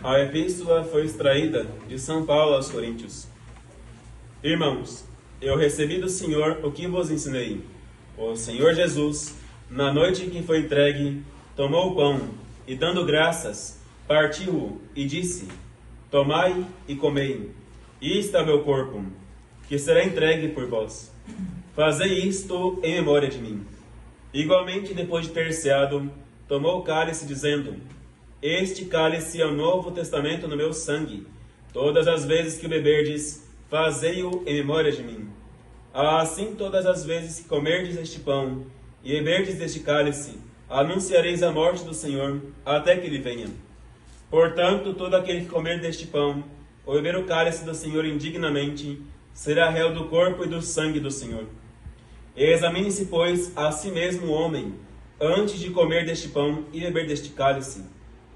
A epístola foi extraída de São Paulo aos Coríntios. Irmãos, eu recebi do Senhor o que vos ensinei. O Senhor Jesus, na noite em que foi entregue, tomou o pão e, dando graças, partiu-o e disse: Tomai e comei, isto é meu corpo, que será entregue por vós. Fazei isto em memória de mim. Igualmente, depois de ter ceado, tomou o cálice, dizendo: Este cálice é o novo testamento no meu sangue. Todas as vezes que o beberdes, fazei-o em memória de mim. Assim, todas as vezes que comerdes este pão e beberdes deste cálice, anunciareis a morte do Senhor, até que ele venha. Portanto, todo aquele que comer deste pão, ou beber o cálice do Senhor indignamente, será réu do corpo e do sangue do Senhor. Examine-se, pois, a si mesmo o homem, antes de comer deste pão e beber deste cálice.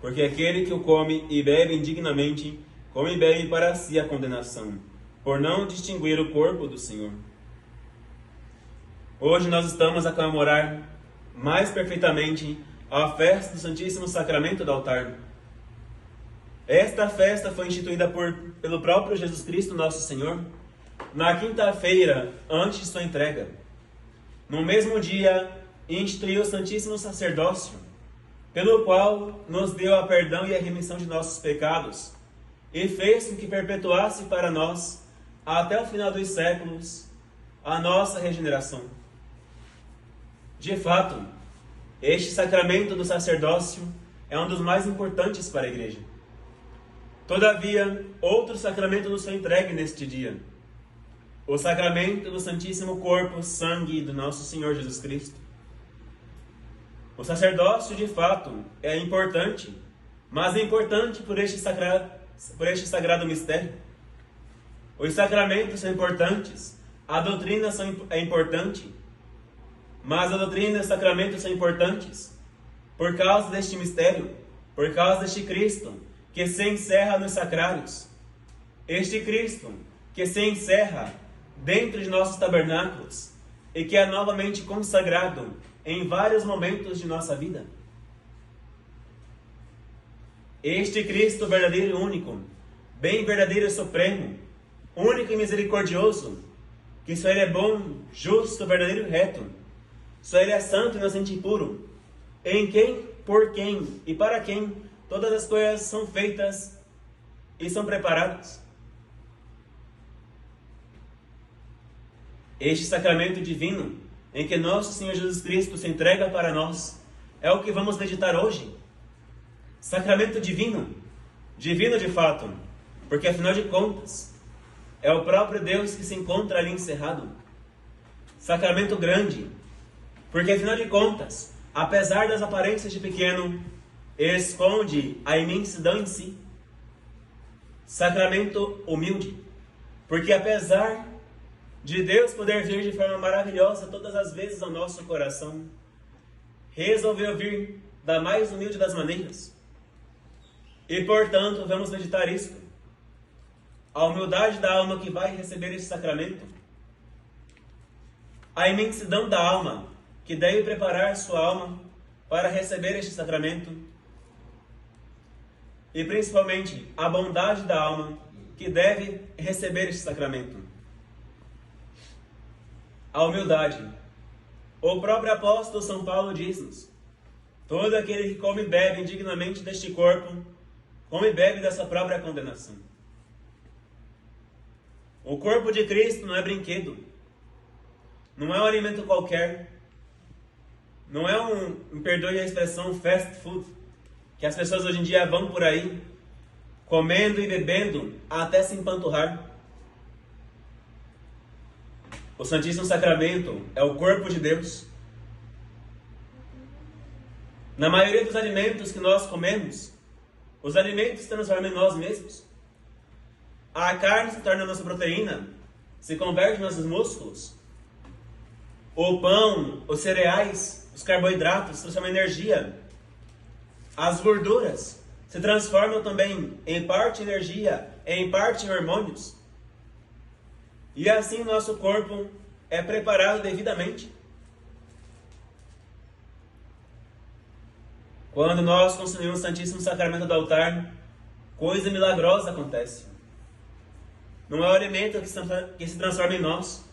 Porque aquele que o come e bebe indignamente, come e bebe para si a condenação, por não distinguir o corpo do Senhor. Hoje nós estamos a comemorar mais perfeitamente a festa do Santíssimo Sacramento do altar. Esta festa foi instituída pelo próprio Jesus Cristo, nosso Senhor, na quinta-feira antes de sua entrega. No mesmo dia, instituiu o Santíssimo Sacerdócio, pelo qual nos deu a perdão e a remissão de nossos pecados, e fez com que perpetuasse para nós, até o final dos séculos, a nossa regeneração. De fato, este sacramento do sacerdócio é um dos mais importantes para a Igreja. Todavia, outro sacramento nos foi entregue neste dia: o sacramento do Santíssimo Corpo, Sangue do nosso Senhor Jesus Cristo. O sacerdócio, de fato, é importante, mas é importante por este sagrado mistério. Os sacramentos são importantes, a doutrina é importante, mas a doutrina e os sacramentos são importantes por causa deste mistério, por causa deste Cristo que se encerra nos sacrários. Este Cristo que se encerra dentro de nossos tabernáculos e que é novamente consagrado em vários momentos de nossa vida. Este Cristo verdadeiro e único, bem verdadeiro e supremo, único e misericordioso, que só Ele é bom, justo, verdadeiro e reto, só Ele é santo, inocente e puro, em quem, por quem e para quem todas as coisas são feitas e são preparadas. Este sacramento divino, em que nosso Senhor Jesus Cristo se entrega para nós, é o que vamos meditar hoje. Sacramento divino, divino de fato, porque afinal de contas, é o próprio Deus que se encontra ali encerrado. Sacramento grande, porque afinal de contas, apesar das aparências de pequeno, esconde a imensidão em si. Sacramento humilde, porque apesar de Deus poder vir de forma maravilhosa todas as vezes ao nosso coração, resolveu vir da mais humilde das maneiras. E, portanto, vamos meditar isto. A humildade da alma que vai receber este sacramento, a imensidão da alma que deve preparar sua alma para receber este sacramento, e principalmente a bondade da alma que deve receber este sacramento. A humildade. O próprio apóstolo São Paulo diz-nos: todo aquele que come e bebe indignamente deste corpo, come e bebe dessa própria condenação. O corpo de Cristo não é brinquedo, não é um alimento qualquer, não é me perdoe a expressão, fast food, que as pessoas hoje em dia vão por aí, comendo e bebendo até se empanturrar. O Santíssimo Sacramento é o corpo de Deus. Na maioria dos alimentos que nós comemos, os alimentos se transformam em nós mesmos. A carne se torna nossa proteína, se converte em nossos músculos. O pão, os cereais, os carboidratos se transformam em energia. As gorduras se transformam também em parte energia, em parte em hormônios. E assim o nosso corpo é preparado devidamente. Quando nós consumimos o Santíssimo Sacramento do altar, coisa milagrosa acontece. Não é o alimento que se transforma em nós.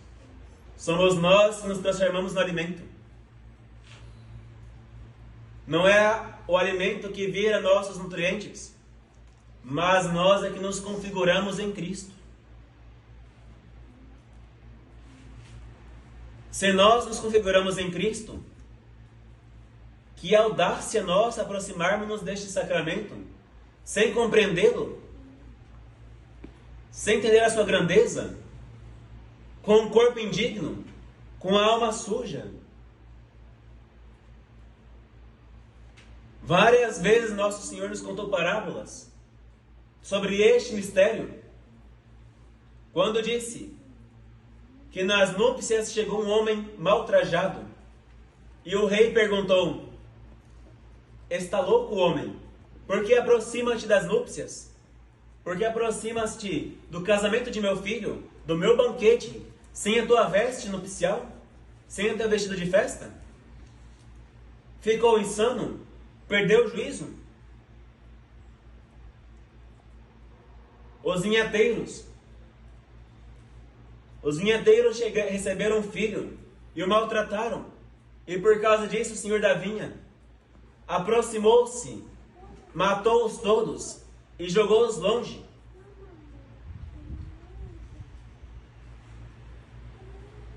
Somos nós que nos transformamos no alimento. Não é o alimento que vira nossos nutrientes, mas nós é que nos configuramos em Cristo. Se nós nos configuramos em Cristo, que audácia nossa aproximarmos-nos deste sacramento, sem compreendê-lo, sem entender a sua grandeza, com um corpo indigno, com a alma suja. Várias vezes Nosso Senhor nos contou parábolas sobre este mistério, quando disse que nas núpcias chegou um homem mal trajado, e o rei perguntou: está louco o homem? Por que aproxima-te das núpcias? Por que aproximas-te do casamento de meu filho, do meu banquete, sem a tua veste nupcial? Sem o teu vestido de festa? Ficou insano? Perdeu o juízo? Os vinheteiros receberam um filho e o maltrataram. E por causa disso o senhor da vinha aproximou-se, matou-os todos e jogou-os longe.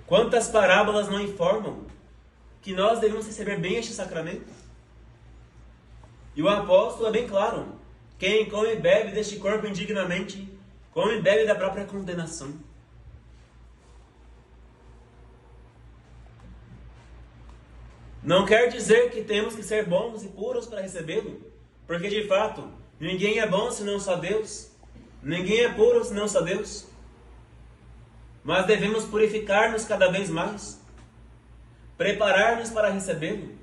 Quantas parábolas não informam que nós devemos receber bem este sacramento? E o apóstolo é bem claro: quem come e bebe deste corpo indignamente, come e bebe da própria condenação. Não quer dizer que temos que ser bons e puros para recebê-lo, porque de fato, ninguém é bom senão só Deus, ninguém é puro senão só Deus. Mas devemos purificar-nos cada vez mais, preparar-nos para recebê-lo.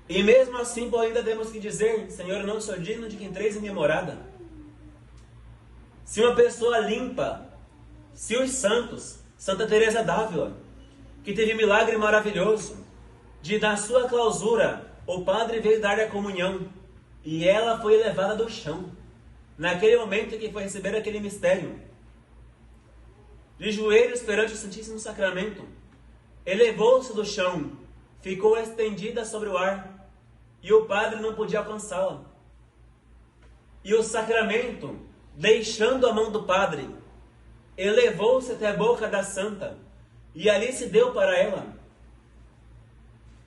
E mesmo assim, ainda temos que dizer: Senhor, eu não sou digno de que entreis em minha morada. Se uma pessoa limpa, se os santos, Santa Teresa d'Ávila, que teve um milagre maravilhoso, de na sua clausura, o padre veio dar-lhe a comunhão, e ela foi levada do chão, naquele momento em que foi receber aquele mistério, de joelhos perante o Santíssimo Sacramento, elevou-se do chão, ficou estendida sobre o ar, e o padre não podia alcançá-la. E o sacramento, deixando a mão do padre, elevou-se até a boca da santa, e ali se deu para ela.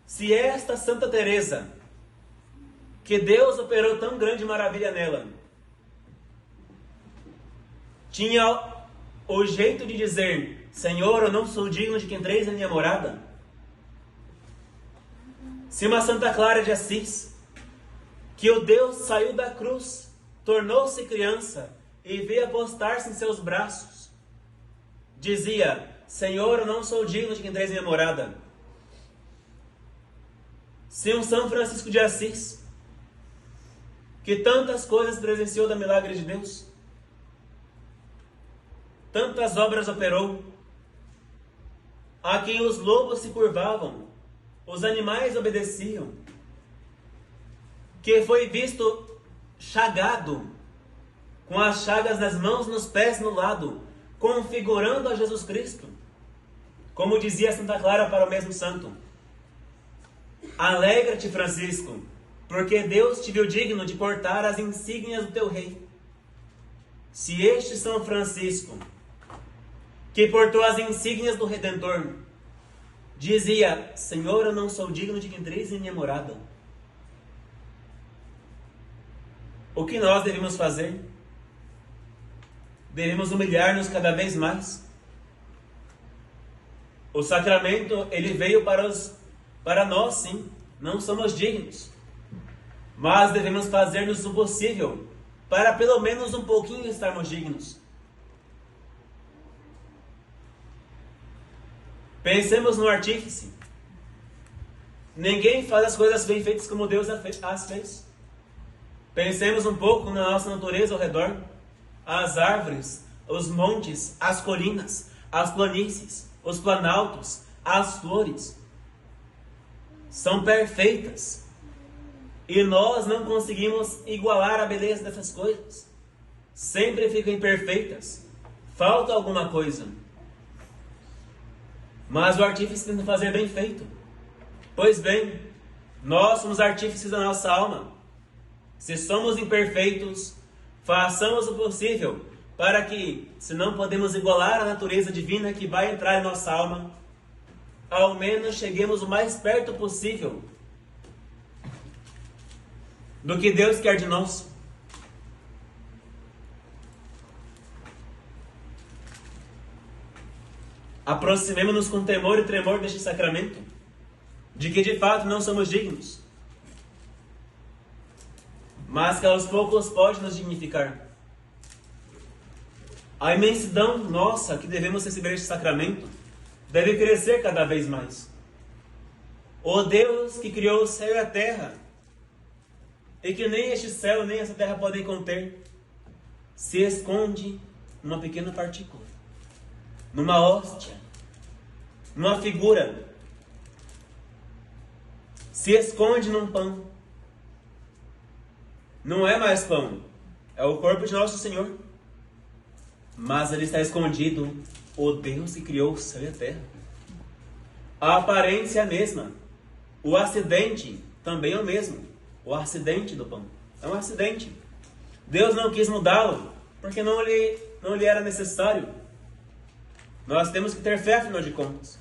Se esta Santa Teresa, que Deus operou tão grande maravilha nela, tinha o jeito de dizer: Senhor, eu não sou digno de que entreis na minha morada. Se uma Santa Clara de Assis, que o Deus saiu da cruz, tornou-se criança e veio apostar-se em seus braços, dizia: Senhor, eu não sou digno de que entreis na minha morada. Se um São Francisco de Assis, que tantas coisas presenciou da milagre de Deus, tantas obras operou, a quem os lobos se curvavam, os animais obedeciam, que foi visto chagado, com as chagas nas mãos, nos pés, no lado, configurando a Jesus Cristo, como dizia Santa Clara para o mesmo santo: alegra-te, Francisco, porque Deus te viu digno de portar as insígnias do teu rei. Se este São Francisco, que portou as insígnias do Redentor, dizia: Senhor, eu não sou digno de que entreis em minha morada, o que nós devemos fazer? Devemos humilhar-nos cada vez mais. O sacramento, ele veio para nós, sim, não somos dignos, mas devemos fazer-nos o possível para pelo menos um pouquinho estarmos dignos. Pensemos no artífice. Ninguém faz as coisas bem feitas como Deus as fez. Pensemos um pouco na nossa natureza ao redor. As árvores, os montes, as colinas, as planícies, os planaltos, as flores são perfeitas. E nós não conseguimos igualar a beleza dessas coisas. Sempre ficam imperfeitas. Falta alguma coisa. Mas o artífice tenta fazer bem feito. Pois bem, nós somos artífices da nossa alma. Se somos imperfeitos, façamos o possível para que, se não podemos igualar a natureza divina que vai entrar em nossa alma, ao menos cheguemos o mais perto possível do que Deus quer de nós. Aproximemo-nos com temor e tremor deste sacramento, de que de fato não somos dignos, mas que aos poucos pode nos dignificar. A imensidão nossa que devemos receber este sacramento deve crescer cada vez mais. O Deus que criou o céu e a terra, e que nem este céu nem essa terra podem conter, se esconde numa pequena partícula, numa hóstia, numa figura, se esconde num pão. Não é mais pão, é o corpo de nosso Senhor, mas ele está escondido, o Deus que criou o céu e a terra. A aparência é a mesma, o acidente também é o mesmo. O acidente do pão é um acidente. Deus não quis mudá-lo, porque não lhe era necessário. Nós temos que ter fé, afinal de contas.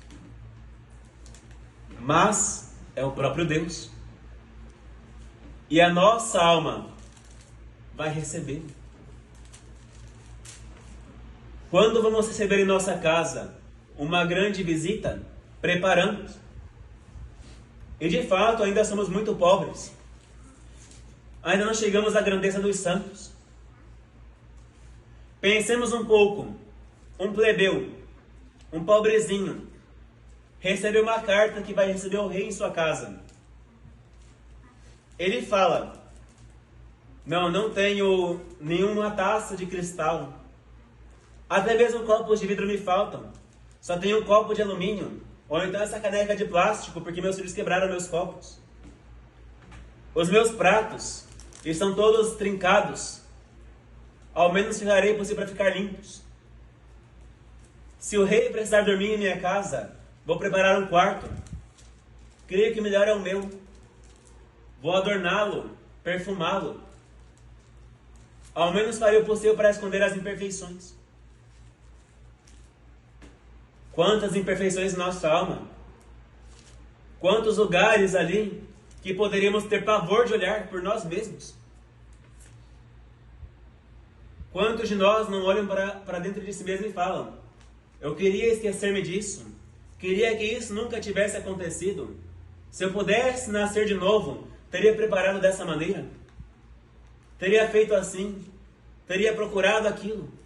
Mas é o próprio Deus. E a nossa alma vai receber. Quando vamos receber em nossa casa uma grande visita, preparamos. E de fato ainda somos muito pobres. Ainda não chegamos à grandeza dos santos. Pensemos um pouco. Um plebeu, um pobrezinho, recebe uma carta que vai receber o rei em sua casa. Ele fala: não tenho nenhuma taça de cristal. Até mesmo copos de vidro me faltam. Só tenho um copo de alumínio. Ou então essa caneca de plástico, porque meus filhos quebraram meus copos. Os meus pratos estão todos trincados. Ao menos farei possível para ficar limpos. Se o rei precisar dormir em minha casa, vou preparar um quarto. Creio que melhor é o meu. Vou adorná-lo, perfumá-lo. Ao menos farei o possível para esconder as imperfeições. Quantas imperfeições em nossa alma. Quantos lugares ali que poderíamos ter pavor de olhar por nós mesmos. Quantos de nós não olham para dentro de si mesmo e falam: eu queria esquecer-me disso. Queria que isso nunca tivesse acontecido. Se eu pudesse nascer de novo, teria preparado dessa maneira. Teria feito assim. Teria procurado aquilo.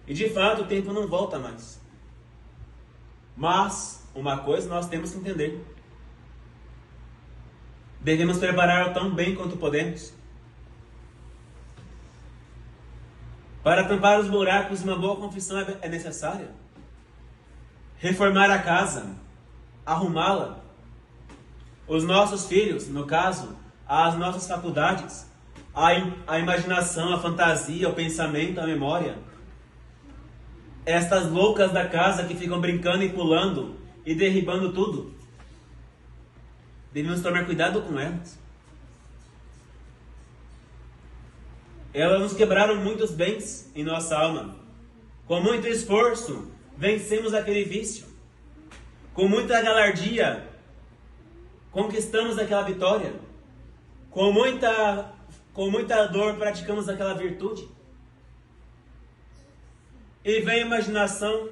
E de fato o tempo não volta mais. Mas uma coisa nós temos que entender. Devemos preparar tão bem quanto podemos. Para tampar os buracos, uma boa confissão é necessária. Reformar a casa, arrumá-la. Os nossos filhos, no caso, as nossas faculdades, a imaginação, a fantasia, o pensamento, a memória. Estas loucas da casa que ficam brincando e pulando e derribando tudo. Devemos tomar cuidado com elas. Elas nos quebraram muitos bens em nossa alma. Com muito esforço, vencemos aquele vício. Com muita galardia, conquistamos aquela vitória. Com muita dor, praticamos aquela virtude. E vem a imaginação,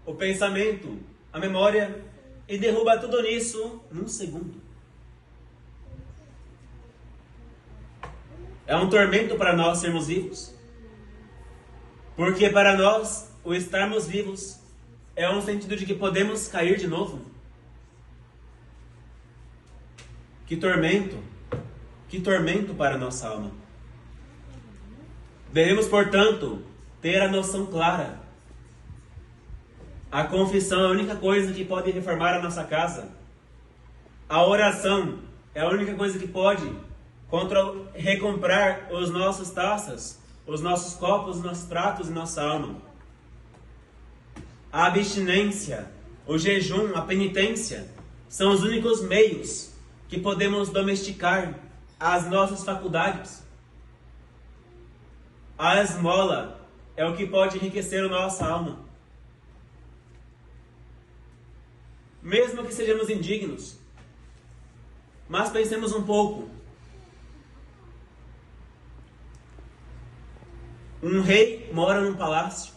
o pensamento, a memória, e derruba tudo nisso num segundo. É um tormento para nós sermos vivos. Porque para nós, o estarmos vivos é um sentido de que podemos cair de novo. Que tormento para a nossa alma. Devemos, portanto, ter a noção clara. A confissão é a única coisa que pode reformar a nossa casa. A oração é a única coisa que pode recomprar os nossos taças, os nossos copos, os nossos pratos e nossa alma. A abstinência, o jejum, a penitência são os únicos meios que podemos domesticar as nossas faculdades. A esmola é o que pode enriquecer a nossa alma. Mesmo que sejamos indignos, mas pensemos um pouco. Um rei mora num palácio.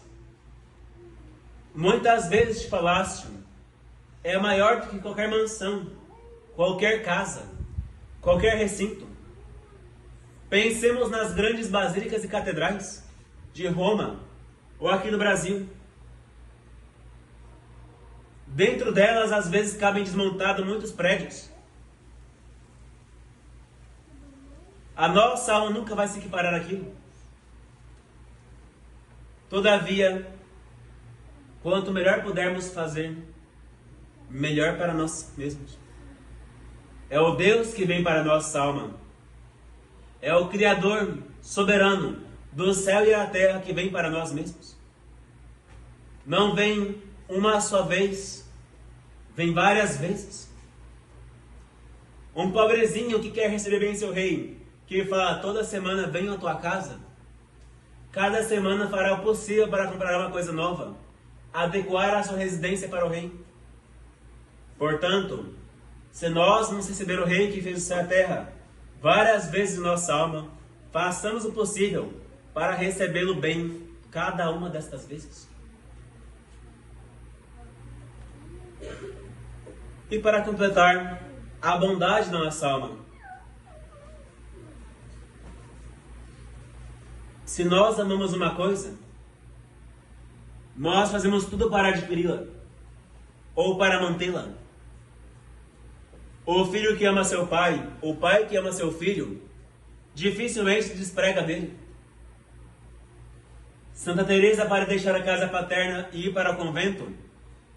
Muitas vezes este palácio é maior do que qualquer mansão, qualquer casa, qualquer recinto. Pensemos nas grandes basílicas e catedrais de Roma ou aqui no Brasil. Dentro delas, às vezes, cabem desmontados muitos prédios. A nossa alma nunca vai se equiparar àquilo. Todavia, quanto melhor pudermos fazer, melhor para nós mesmos. É o Deus que vem para a nossa alma. É o Criador soberano do céu e da terra que vem para nós mesmos. Não vem uma só vez, vem várias vezes. Um pobrezinho que quer receber bem seu rei, que fala: toda semana venho à tua casa. Cada semana fará o possível para comprar uma coisa nova, adequar a sua residência para o rei. Portanto, se nós vamos receber o rei que fez o céu e a terra várias vezes em nossa alma, façamos o possível para recebê-lo bem cada uma destas vezes. E para completar a bondade da nossa alma, se nós amamos uma coisa, nós fazemos tudo para adquiri-la ou para mantê-la. O filho que ama seu pai, o pai que ama seu filho, dificilmente se desprega dele. Santa Teresa, para deixar a casa paterna e ir para o convento,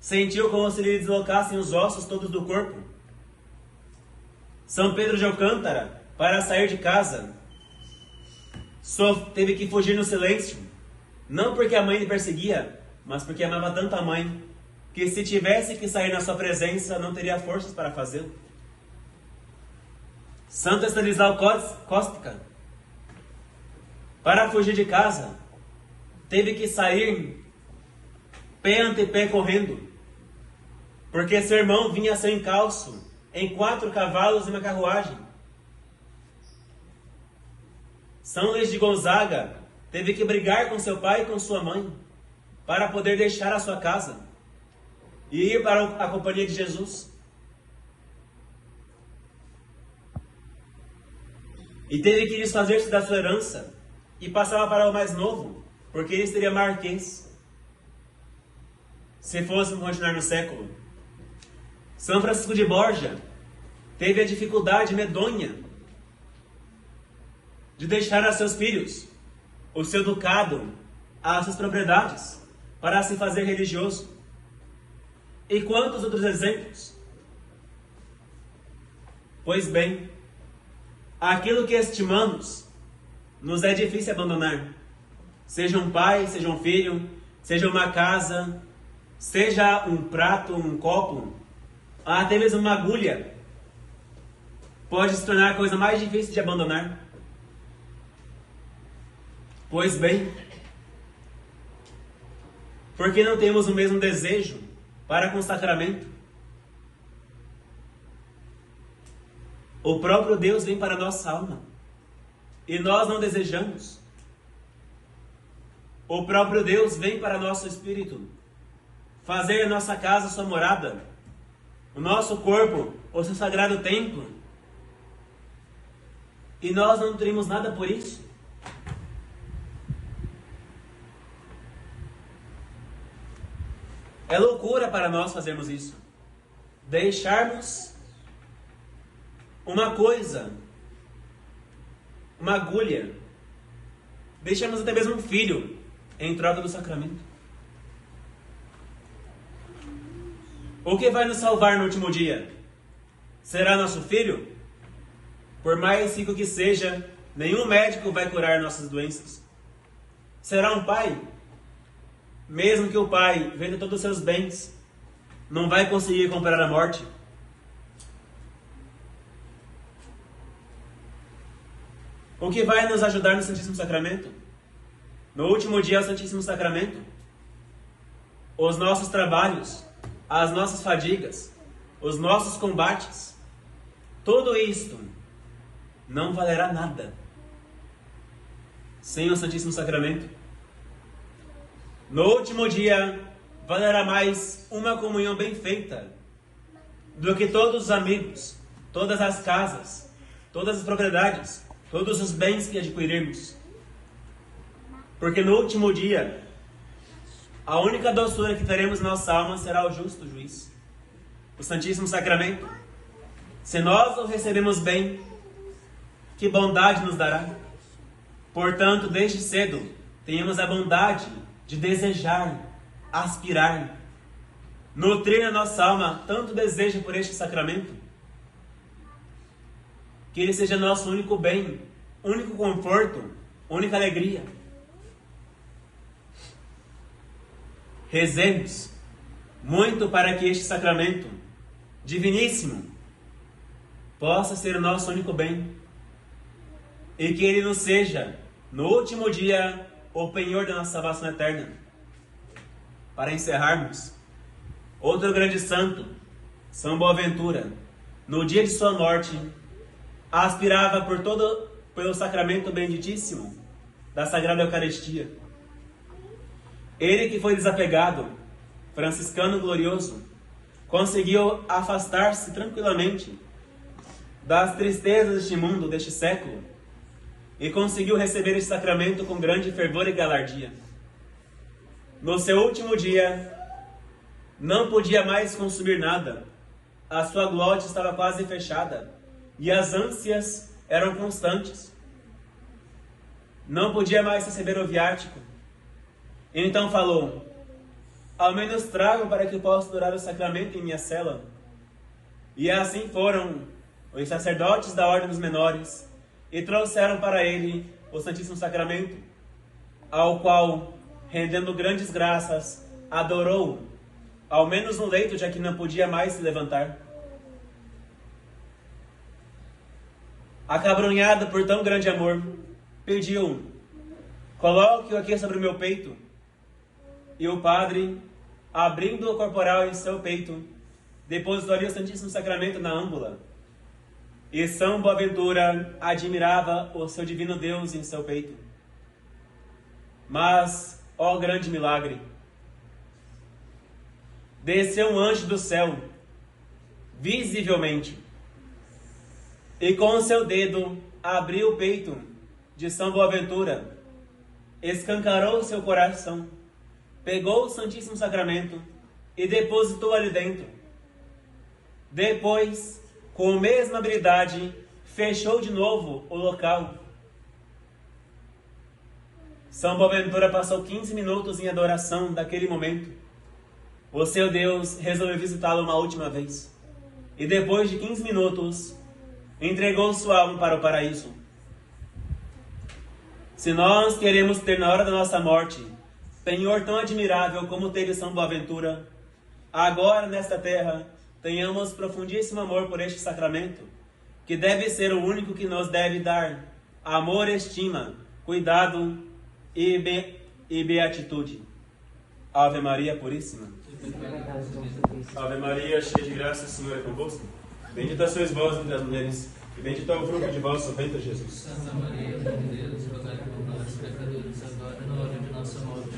sentiu como se lhe deslocassem os ossos todos do corpo. São Pedro de Alcântara, para sair de casa, só teve que fugir no silêncio, não porque a mãe lhe perseguia, mas porque amava tanto a mãe, que se tivesse que sair na sua presença, não teria forças para fazê-lo. Santa Estanislau Kostka, para fugir de casa, teve que sair pé ante pé correndo, porque seu irmão vinha seu encalço em 4 cavalos e uma carruagem. São Luís de Gonzaga teve que brigar com seu pai e com sua mãe para poder deixar a sua casa e ir para a companhia de Jesus. E teve que desfazer-se da sua herança e passava para o mais novo, porque ele seria marquês, se fosse continuar no século. São Francisco de Borja teve a dificuldade medonha de deixar a seus filhos o seu ducado, as suas propriedades, para se fazer religioso. E quantos outros exemplos? Pois bem, aquilo que estimamos nos é difícil abandonar. Seja um pai, seja um filho, seja uma casa, seja um prato, um copo, até mesmo uma agulha, pode se tornar a coisa mais difícil de abandonar. Pois bem, porque não temos o mesmo desejo para com o sacramento? O próprio Deus vem para a nossa alma e nós não desejamos. O próprio Deus vem para nosso espírito fazer a nossa casa sua morada, o nosso corpo o seu sagrado templo, e nós não nutrimos nada por isso. É loucura para nós fazermos isso. Deixarmos uma coisa, uma agulha, deixarmos até mesmo um filho em troca do sacramento. O que vai nos salvar no último dia? Será nosso filho? Por mais rico que seja, nenhum médico vai curar nossas doenças. Será um pai? Mesmo que o pai venda todos os seus bens, não vai conseguir comprar a morte. O que vai nos ajudar no Santíssimo Sacramento? No último dia, o Santíssimo Sacramento? Os nossos trabalhos, as nossas fadigas, os nossos combates, tudo isto não valerá nada sem o Santíssimo Sacramento. No último dia, valerá mais uma comunhão bem feita do que todos os amigos, todas as casas, todas as propriedades, todos os bens que adquirirmos. Porque no último dia, a única doçura que teremos na nossa alma será o justo juiz, o Santíssimo Sacramento. Se nós o recebemos bem, que bondade nos dará? Portanto, desde cedo, tenhamos a bondade de desejar, aspirar, nutrir na nossa alma tanto desejo por este sacramento, que ele seja nosso único bem, único conforto, única alegria. Rezemos muito para que este sacramento diviníssimo possa ser o nosso único bem e que ele nos seja, no último dia, o penhor da nossa salvação eterna. Para encerrarmos, outro grande santo, São Boaventura, no dia de sua morte, aspirava pelo sacramento benditíssimo da Sagrada Eucaristia. Ele que foi desapegado, franciscano glorioso, conseguiu afastar-se tranquilamente das tristezas deste mundo, deste século, e conseguiu receber este sacramento com grande fervor e galardia. No seu último dia, não podia mais consumir nada. A sua glote estava quase fechada e as ânsias eram constantes. Não podia mais receber o viático. Então falou: ao menos trago para que eu possa adorar o sacramento em minha cela. E assim foram os sacerdotes da Ordem dos Menores e trouxeram para ele o Santíssimo Sacramento, ao qual, rendendo grandes graças, adorou, ao menos no leito, já que não podia mais se levantar. Acabrunhado por tão grande amor, pediu: coloque-o aqui sobre o meu peito. E o padre, abrindo o corporal em seu peito, depositou ali o Santíssimo Sacramento na âmbula. E São Boaventura admirava o seu divino Deus em seu peito. Mas, ó grande milagre, desceu um anjo do céu, visivelmente, e com o seu dedo abriu o peito de São Boaventura, escancarou o seu coração, pegou o Santíssimo Sacramento e depositou ali dentro. Depois, com a mesma habilidade, fechou de novo o local. São Boaventura passou 15 minutos em adoração daquele momento. O seu Deus resolveu visitá-lo uma última vez. E depois de 15 minutos, entregou sua alma para o paraíso. Se nós queremos ter na hora da nossa morte penhor tão admirável como teve São Boaventura, agora nesta terra tenhamos profundíssimo amor por este sacramento, que deve ser o único que nos deve dar amor, estima, cuidado e beatitude. Ave Maria Puríssima. Ave Maria, cheia de graça, o Senhor é convosco. Bendita sois vós entre as mulheres, e bendito é o fruto de vosso ventre, Jesus. Santa Maria, Mãe de Deus, rogai por nós, pecadores, agora e na hora de nossa morte.